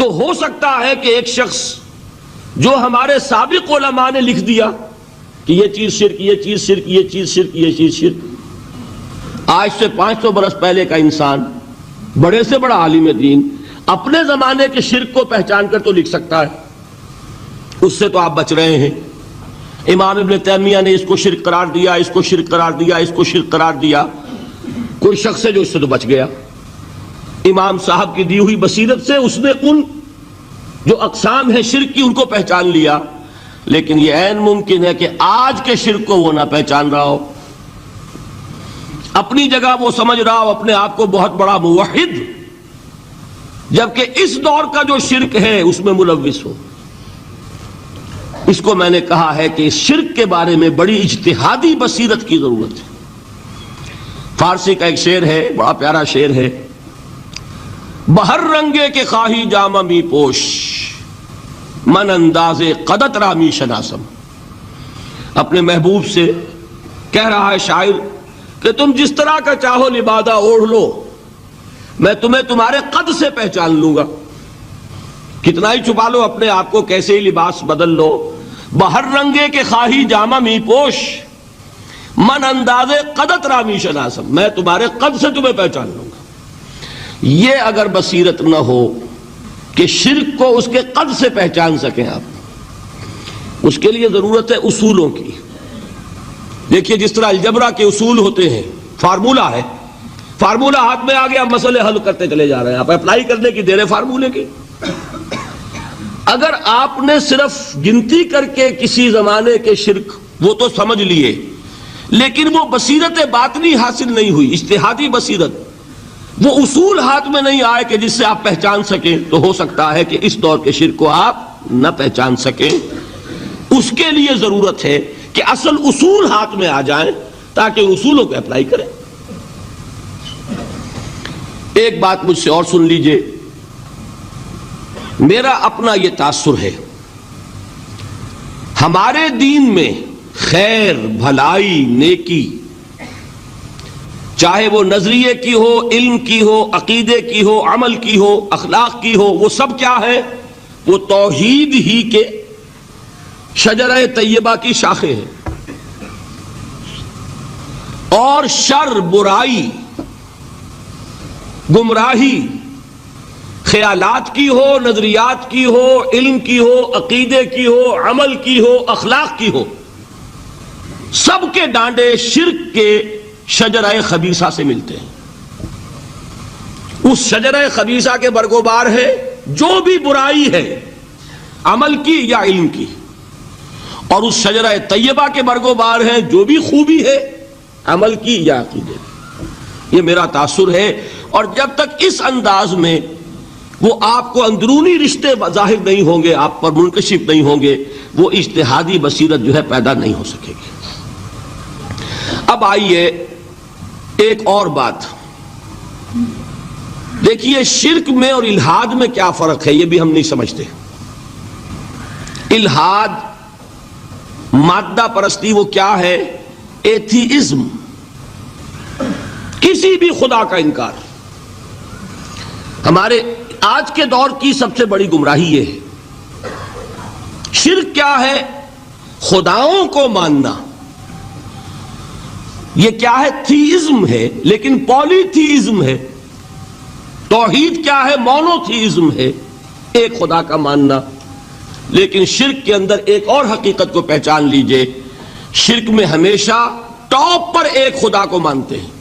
تو ہو سکتا ہے کہ ایک شخص جو ہمارے سابق علماء نے لکھ دیا کہ یہ چیز شرک، یہ چیز شرک، یہ چیز شرک، یہ چیز شرک، آج سے 500 برس پہلے کا انسان بڑے سے بڑا عالم دین اپنے زمانے کے شرک کو پہچان کر تو لکھ سکتا ہے، اس سے تو آپ بچ رہے ہیں۔ امام ابن تیمیہ نے اس کو شرک قرار دیا، اس کو شرک قرار دیا، اس کو شرک قرار دیا، کوئی شخص ہے جو اس سے تو بچ گیا۔ امام صاحب کی دی ہوئی بصیرت سے اس نے ان جو اقسام ہے شرک کی ان کو پہچان لیا، لیکن یہ عین ممکن ہے کہ آج کے شرک کو وہ نہ پہچان رہا ہو، اپنی جگہ وہ سمجھ رہا ہو اپنے آپ کو بہت بڑا موحد، جبکہ اس دور کا جو شرک ہے اس میں ملوث ہو۔ اس کو میں نے کہا ہے کہ اس شرک کے بارے میں بڑی اجتہادی بصیرت کی ضرورت ہے۔ فارسی کا ایک شعر ہے، بڑا پیارا شعر ہے، بہر رنگے کے خواہی جامہ می پوش، من انداز قدت رامی شناسم۔ اپنے محبوب سے کہہ رہا ہے شاعر کہ تم جس طرح کا چاہو لبادہ اوڑھ لو، میں تمہیں تمہارے قد سے پہچان لوں گا، کتنا ہی چھپا لو اپنے آپ کو، کیسے ہی لباس بدل لو، بہر رنگے کے خواہی جامہ می پوش، من انداز قدت رامی شناسم، میں تمہارے قد سے تمہیں پہچان لوں گا۔ یہ اگر بصیرت نہ ہو کہ شرک کو اس کے قد سے پہچان سکیں آپ، اس کے لیے ضرورت ہے اصولوں کی۔ دیکھیے جس طرح الجبرا کے اصول ہوتے ہیں، فارمولہ ہے، فارمولہ ہاتھ میں آ گیا، مسئلے حل کرتے چلے جا رہے ہیں، آپ اپلائی کرنے کی دیر ہے فارمولے کی۔ اگر آپ نے صرف گنتی کر کے کسی زمانے کے شرک وہ تو سمجھ لیے، لیکن وہ بصیرت باطنی حاصل نہیں ہوئی، اجتہادی بصیرت، وہ اصول ہاتھ میں نہیں آئے کہ جس سے آپ پہچان سکیں، تو ہو سکتا ہے کہ اس دور کے شرک کو آپ نہ پہچان سکیں۔ اس کے لیے ضرورت ہے کہ اصل اصول ہاتھ میں آ جائیں تاکہ اصولوں کو اپلائی کریں۔ ایک بات مجھ سے اور سن لیجئے، میرا اپنا یہ تاثر ہے، ہمارے دین میں خیر، بھلائی، نیکی، چاہے وہ نظریے کی ہو، علم کی ہو، عقیدے کی ہو، عمل کی ہو، اخلاق کی ہو، وہ سب کیا ہے؟ وہ توحید ہی کے شجرہ طیبہ کی شاخیں ہیں۔ اور شر، برائی، گمراہی، خیالات کی ہو، نظریات کی ہو، علم کی ہو، عقیدے کی ہو، عمل کی ہو، اخلاق کی ہو، سب کے ڈانڈے شرک کے شجرہ خبیثہ سے ملتے ہیں۔ اس شجرہ خبیثہ کے برگوبار ہے جو بھی برائی ہے، عمل کی یا علم کی، اور اس شجرہ طیبہ کے برگوبار ہے جو بھی خوبی ہے، عمل کی یا عقیدے کی۔ یہ میرا تاثر ہے، اور جب تک اس انداز میں وہ آپ کو اندرونی رشتے ظاہر نہیں ہوں گے، آپ پر منکشف نہیں ہوں گے، وہ اجتہادی بصیرت جو ہے پیدا نہیں ہو سکے گی۔ اب آئیے ایک اور بات دیکھیے، شرک میں اور الحاد میں کیا فرق ہے، یہ بھی ہم نہیں سمجھتے۔ الحاد، مادہ پرستی، وہ کیا ہے؟ ایتھیزم، کسی بھی خدا کا انکار۔ ہمارے آج کے دور کی سب سے بڑی گمراہی یہ ہے۔ شرک کیا ہے؟ خداؤں کو ماننا۔ یہ کیا ہے؟ تھیزم ہے، لیکن پولی تھیزم ہے۔ توحید کیا ہے؟ مونو تھیزم ہے، ایک خدا کا ماننا۔ لیکن شرک کے اندر ایک اور حقیقت کو پہچان لیجئے، شرک میں ہمیشہ ٹاپ پر ایک خدا کو مانتے ہیں،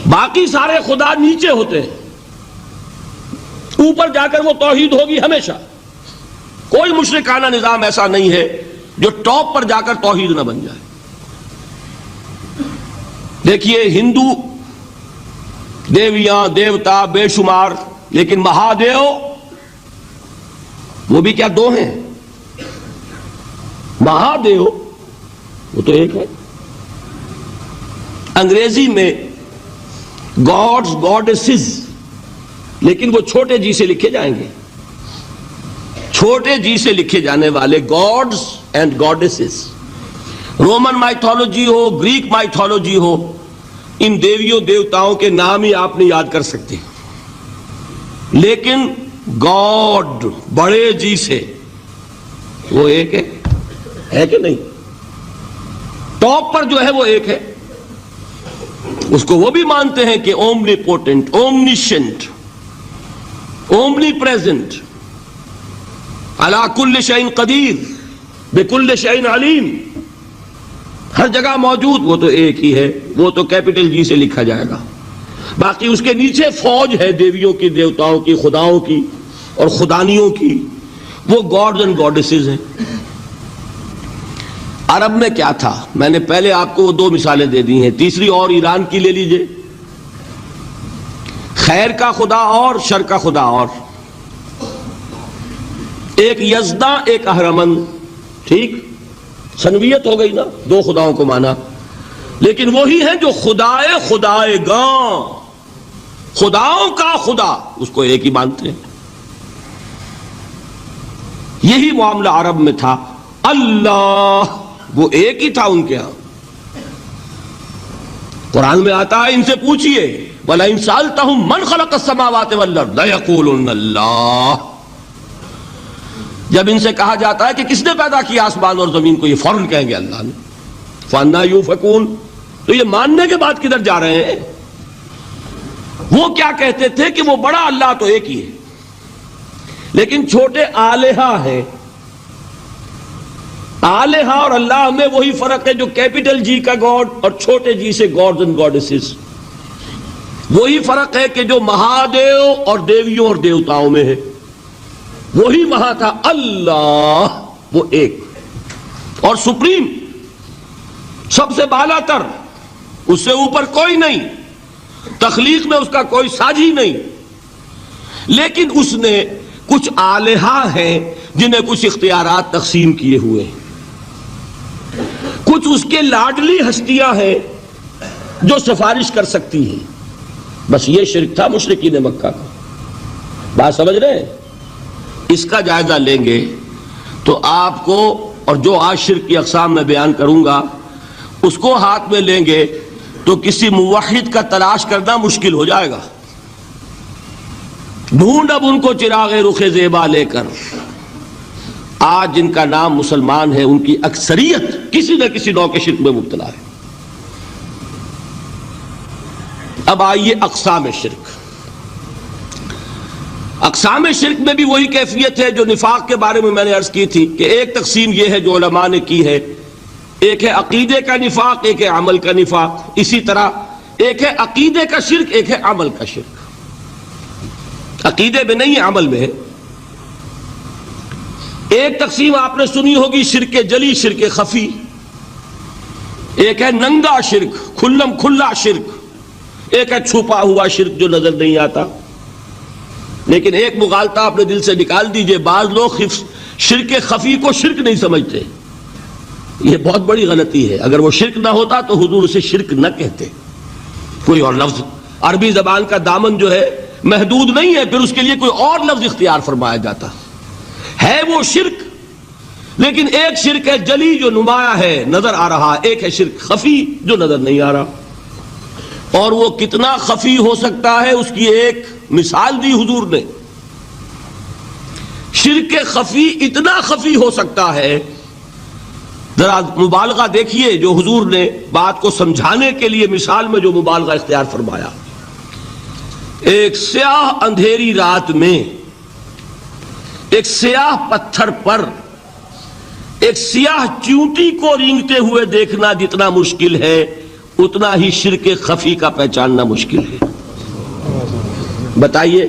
باقی سارے خدا نیچے ہوتے ہیں، اوپر جا کر وہ توحید ہوگی ہمیشہ۔ کوئی مشرکانہ نظام ایسا نہیں ہے جو ٹاپ پر جا کر توحید نہ بن جائے۔ دیکھیے ہندو دیویاں، دیوتا بے شمار، لیکن مہادیو وہ بھی کیا دو ہیں؟ مہادیو وہ تو ایک ہے۔ انگریزی میں گاڈز، گاڈیسز، لیکن وہ چھوٹے جی سے لکھے جائیں گے، چھوٹے جی سے لکھے جانے والے gods and goddesses. Roman mythology ہو، گریک مائتھولوجی ہو، ان دیویوں دیوتاؤں کے نام ہی آپ نہیں یاد کر سکتے۔ لیکن گاڈ بڑے جی سے وہ ایک ہے کہ نہیں؟ ٹاپ پر جو ہے وہ ایک ہے، اس کو وہ بھی مانتے ہیں کہ اومنی پوٹنٹ، اومنیشنٹ، اومنی پریزنٹ، علی کل شیء قدیر، بکل شیء علیم، ہر جگہ موجود، وہ تو ایک ہی ہے، وہ تو کیپٹل جی سے لکھا جائے گا۔ باقی اس کے نیچے فوج ہے دیویوں کی، دیوتاؤں کی، خداؤں کی اور خدانیوں کی، وہ گاڈز اینڈ گاڈیسز ہیں۔ عرب میں کیا تھا؟ میں نے پہلے آپ کو دو مثالیں دے دی ہیں، تیسری اور ایران کی لے لیجئے۔ خیر کا خدا اور شر کا خدا اور، ایک یزداں ایک اہرمن، ٹھیک، سنویت ہو گئی نا، دو خداؤں کو مانا، لیکن وہی ہے جو خدائے خدائے گاں، خداؤں کا خدا، اس کو ایک ہی مانتے ہیں۔ یہی معاملہ عرب میں تھا، اللہ وہ ایک ہی تھا ان کے ہاں۔ قرآن میں آتا ہے ان سے پوچھئے وَلَئِن سَأَلْتَهُم مَّنْ خَلَقَ السَّمَاوَاتِ وَالْأَرْضَ لَيَقُولُنَّ اللَّهُ، جب ان سے کہا جاتا ہے کہ کس نے پیدا کیا آسمان اور زمین کو، یہ فوراً کہیں گے اللہ نے۔ فَأَنَّىٰ يُؤْفَكُونَ، تو یہ ماننے کے بعد کدھر جا رہے ہیں؟ وہ کیا کہتے تھے کہ وہ بڑا اللہ تو ایک ہی ہے، لیکن چھوٹے آلہہ ہیں۔ آلہہ اور اللہ میں وہی فرق ہے جو کیپٹل جی کا گاڈ اور چھوٹے جی سے گاڈز اینڈ گاڈیسز، وہی فرق ہے کہ جو مہادیو اور دیویوں اور دیوتاؤں میں ہے، وہی وہاں تھا اللہ، وہ ایک اور سپریم، سب سے بالا تر، اس سے اوپر کوئی نہیں، تخلیق میں اس کا کوئی ساجی نہیں، لیکن اس نے کچھ آلہہ ہیں جنہیں کچھ اختیارات تقسیم کیے ہوئے ہیں، کچھ اس کے لاڈلی ہستیاں ہیں جو سفارش کر سکتی ہیں۔ بس یہ شرک تھا مشرکین مکہ کا، بات سمجھ رہے ہیں؟ اس کا جائزہ لیں گے تو آپ کو، اور جو آج شرک کی اقسام میں بیان کروں گا اس کو ہاتھ میں لیں گے تو کسی موحد کا تلاش کرنا مشکل ہو جائے گا۔ ڈھونڈ اب ان کو چراغ رخ زیبا لے کر، آج جن کا نام مسلمان ہے ان کی اکثریت کسی نہ کسی نوع کے شرک میں مبتلا ہے۔ اب آئیے اقسام شرک۔ اقسام شرک میں بھی وہی کیفیت ہے جو نفاق کے بارے میں میں نے عرض کی تھی کہ ایک تقسیم یہ ہے جو علماء نے کی ہے، ایک ہے عقیدے کا نفاق، ایک ہے عمل کا نفاق، اسی طرح ایک ہے عقیدے کا شرک، ایک ہے عمل کا شرک۔ عقیدے میں نہیں ہے، عمل میں ہے۔ ایک تقسیم آپ نے سنی ہوگی شرک جلی، شرک خفی، ایک ہے ننگا شرک، کھلم کھلا شرک، ایک ہے چھپا ہوا شرک جو نظر نہیں آتا۔ لیکن ایک مغالطہ اپنے دل سے نکال دیجئے، بعض لوگ شرک خفی کو شرک نہیں سمجھتے، یہ بہت بڑی غلطی ہے۔ اگر وہ شرک نہ ہوتا تو حضور اسے شرک نہ کہتے، کوئی اور لفظ، عربی زبان کا دامن جو ہے محدود نہیں ہے، پھر اس کے لیے کوئی اور لفظ اختیار فرمایا جاتا ہے وہ شرک۔ لیکن ایک شرک ہے جلی جو نمایاں ہے، نظر آ رہا، ایک ہے شرک خفی جو نظر نہیں آ رہا، اور وہ کتنا خفی ہو سکتا ہے اس کی ایک مثال دی حضور نے۔ شرک خفی اتنا خفی ہو سکتا ہے، ذرا مبالغہ دیکھیے جو حضور نے بات کو سمجھانے کے لیے مثال میں جو مبالغہ اختیار فرمایا۔ ایک سیاہ اندھیری رات میں ایک سیاہ پتھر پر ایک سیاہ چیونٹی کو رینگتے ہوئے دیکھنا جتنا مشکل ہے، اتنا ہی شرک خفی کا پہچاننا مشکل ہے۔ بتائیے،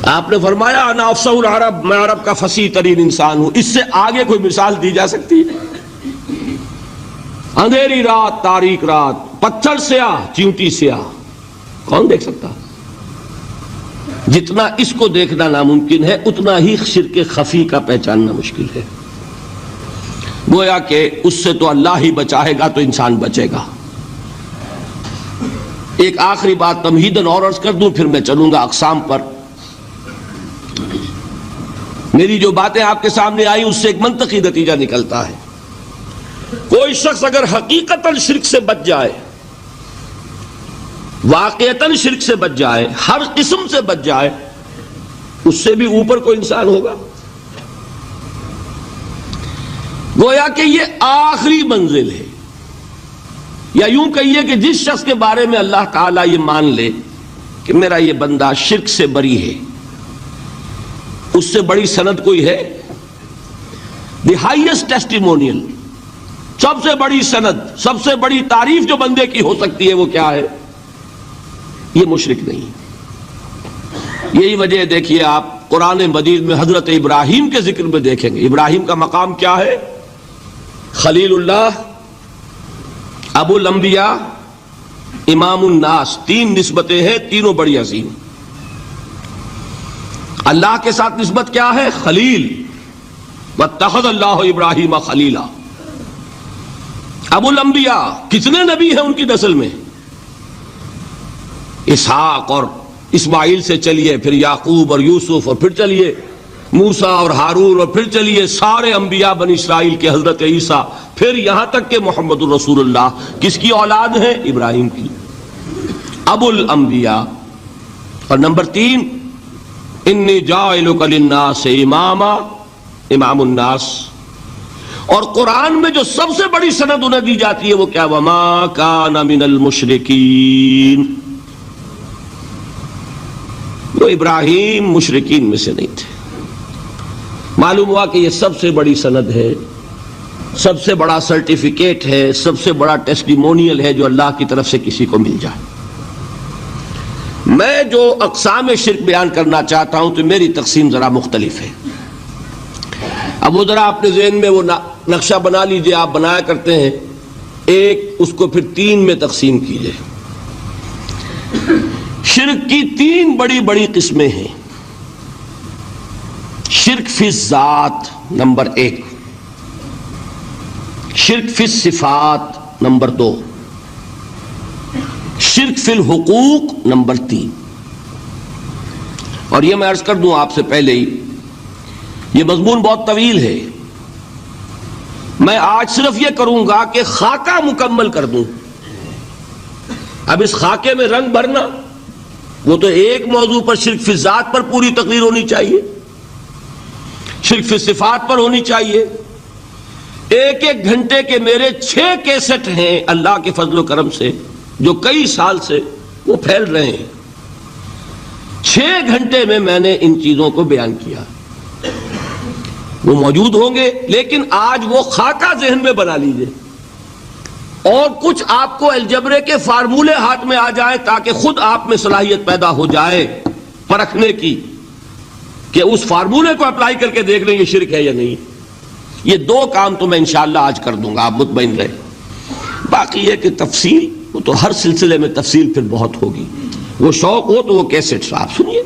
آپ نے فرمایا انا افصح العرب، میں عرب کا فصیح ترین انسان ہوں، اس سے آگے کوئی مثال دی جا سکتی ہے؟ اندھیری رات، تاریک رات، پتھر سیاہ، چیونٹی سیاہ، کون دیکھ سکتا؟ جتنا اس کو دیکھنا ناممکن ہے اتنا ہی شرک خفی کا پہچاننا مشکل ہے۔ گویا کہ اس سے تو اللہ ہی بچائے گا تو انسان بچے گا۔ ایک آخری بات تمہیداً اور عرض کر دوں، پھر میں چلوں گا اقسام پر۔ میری جو باتیں آپ کے سامنے آئی اس سے ایک منطقی نتیجہ نکلتا ہے، کوئی شخص اگر حقیقتاً شرک سے بچ جائے واقعتاً شرک سے بچ جائے، ہر قسم سے بچ جائے، اس سے بھی اوپر کوئی انسان ہوگا؟ گویا کہ یہ آخری منزل ہے، یا یوں کہیے کہ جس شخص کے بارے میں اللہ تعالیٰ یہ مان لے کہ میرا یہ بندہ شرک سے بری ہے، اس سے بڑی سند کوئی ہے؟ دی ہائیسٹ ٹیسٹیمونیل، سب سے بڑی سند، سب سے بڑی تعریف جو بندے کی ہو سکتی ہے وہ کیا ہے؟ یہ مشرک نہیں۔ یہی وجہ دیکھیے آپ قرآن مجید میں حضرت ابراہیم کے ذکر میں دیکھیں گے، ابراہیم کا مقام کیا ہے؟ خلیل اللہ، ابو الانبیاء، امام الناس، تین نسبتیں ہیں، تینوں بڑی عظیم۔ اللہ کے ساتھ نسبت کیا ہے؟ خلیل، واتخذ اللہ ابراہیم خلیلا۔ ابو الانبیاء، کتنے نبی ہیں ان کی نسل میں؟ اسحاق اور اسماعیل سے چلیے، پھر یعقوب اور یوسف، اور پھر چلیے موسیٰ اور ہارون، اور پھر چلیے سارے انبیاء بنی اسرائیل کے، حضرت عیسیٰ، پھر یہاں تک کہ محمد الرسول اللہ کس کی اولاد ہے؟ ابراہیم کی، ابو الانبیاء۔ اور نمبر 3، انی جاعلک للناس اماما، امام الناس۔ اور قرآن میں جو سب سے بڑی سند انہیں دی جاتی ہے وہ کیا؟ وما کان من المشرکین۔ وہ ابراہیم مشرکین میں سے نہیں تھے۔ معلوم ہوا کہ یہ سب سے بڑی سند ہے، سب سے بڑا سرٹیفکیٹ ہے، سب سے بڑا ٹیسٹیمونیل ہے جو اللہ کی طرف سے کسی کو مل جائے۔ میں جو اقسام شرک بیان کرنا چاہتا ہوں تو میری تقسیم ذرا مختلف ہے۔ اب وہ ذرا اپنے ذہن میں وہ نقشہ بنا لیجئے، آپ بنایا کرتے ہیں ایک، اس کو پھر 3 میں تقسیم کیجئے۔ شرک کی 3 بڑی بڑی قسمیں ہیں۔ شرک فی الذات نمبر 1، شرک فی الصفات نمبر 2، شرک فی الحقوق نمبر 3۔ اور یہ میں عرض کر دوں آپ سے پہلے ہی، یہ مضمون بہت طویل ہے، میں آج صرف یہ کروں گا کہ خاکہ مکمل کر دوں۔ اب اس خاکے میں رنگ بھرنا، وہ تو ایک موضوع پر شرک فی الذات پر پوری تقریر ہونی چاہیے، شرک فی الصفات پر ہونی چاہیے۔ ایک ایک گھنٹے کے میرے 6 کیسٹ ہیں اللہ کے فضل و کرم سے، جو کئی سال سے وہ پھیل رہے ہیں۔ 6 گھنٹے میں نے ان چیزوں کو بیان کیا، وہ موجود ہوں گے، لیکن آج وہ خاکہ ذہن میں بنا لیجئے، اور کچھ آپ کو الجبرے کے فارمولے ہاتھ میں آ جائیں تاکہ خود آپ میں صلاحیت پیدا ہو جائے پرکھنے کی کہ اس فارمولے کو اپلائی کر کے دیکھ لیں یہ شرک ہے یا نہیں۔ یہ 2 کام تو میں انشاءاللہ آج کر دوں گا، آپ مطمئن رہے۔ باقی یہ کہ تفصیل، وہ تو ہر سلسلے میں تفصیل پھر بہت ہوگی، وہ شوق ہو تو وہ کیسٹ آپ سنیے۔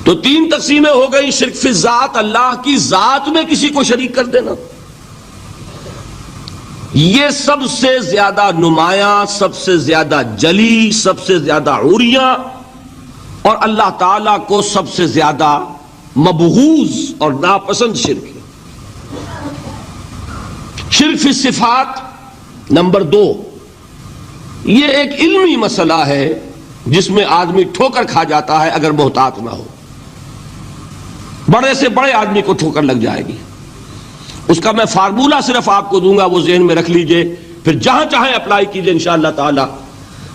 تو 3 تقسیمیں ہو گئی۔ شرک فی الذات، اللہ کی ذات میں کسی کو شریک کر دینا، یہ سب سے زیادہ نمایاں، سب سے زیادہ جلی، سب سے زیادہ عریاں، اور اللہ تعالیٰ کو سب سے زیادہ مبغوض اور ناپسند شرک ہے۔ شرک فی الصفات نمبر 2، یہ ایک علمی مسئلہ ہے جس میں آدمی ٹھوکر کھا جاتا ہے اگر محتاط نہ ہو۔ بڑے سے بڑے آدمی کو ٹھوکر لگ جائے گی۔ اس کا میں فارمولہ صرف آپ کو دوں گا، وہ ذہن میں رکھ لیجئے، پھر جہاں چاہیں اپلائی کیجئے، انشاءاللہ تعالی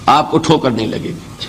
آپ کو ٹھوکر نہیں لگے گی۔